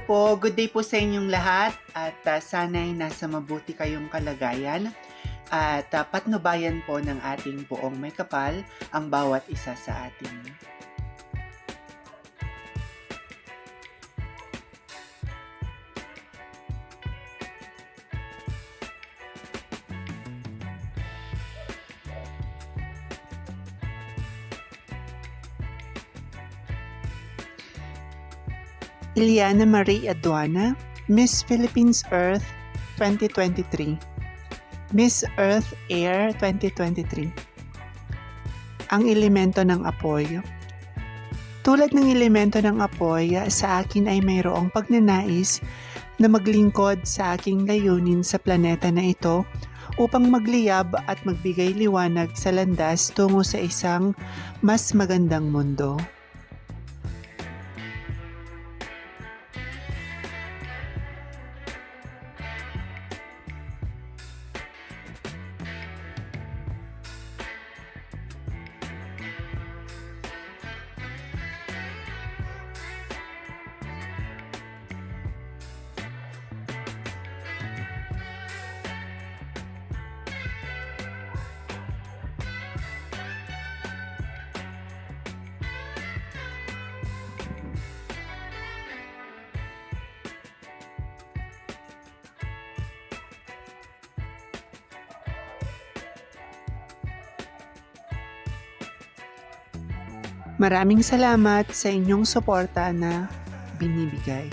po, good day po sa inyong lahat at sana'y nasa mabuti kayong kalagayan at patnubayan po ng ating buong may kapal ang bawat isa sa atin. Iliana Marie Aduana, Miss Philippines Earth 2023, Miss Earth Air 2023. Ang elemento ng apoy. Tulad ng elemento ng apoy, sa akin ay mayroong pagnanais na maglingkod sa aking layunin sa planeta na ito upang magliyab at magbigay liwanag sa landas tungo sa isang mas magandang mundo. Maraming salamat sa inyong suporta na binibigay.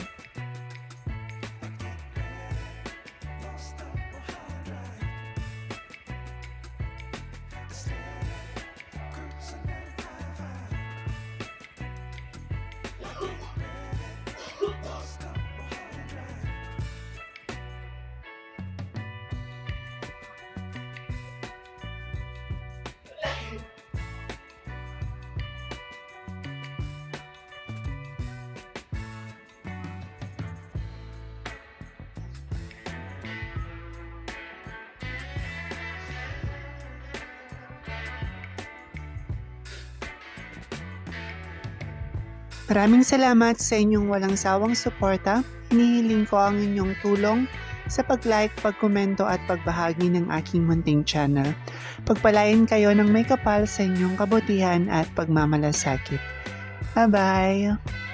Maraming salamat sa inyong walang sawang suporta. Hinihiling ko ang inyong tulong sa pag-like, pag-komento at pagbahagi ng aking munting channel. Pagpalain kayo ng may kapal sa inyong kabutihan at pagmamalasakit. Bye-bye!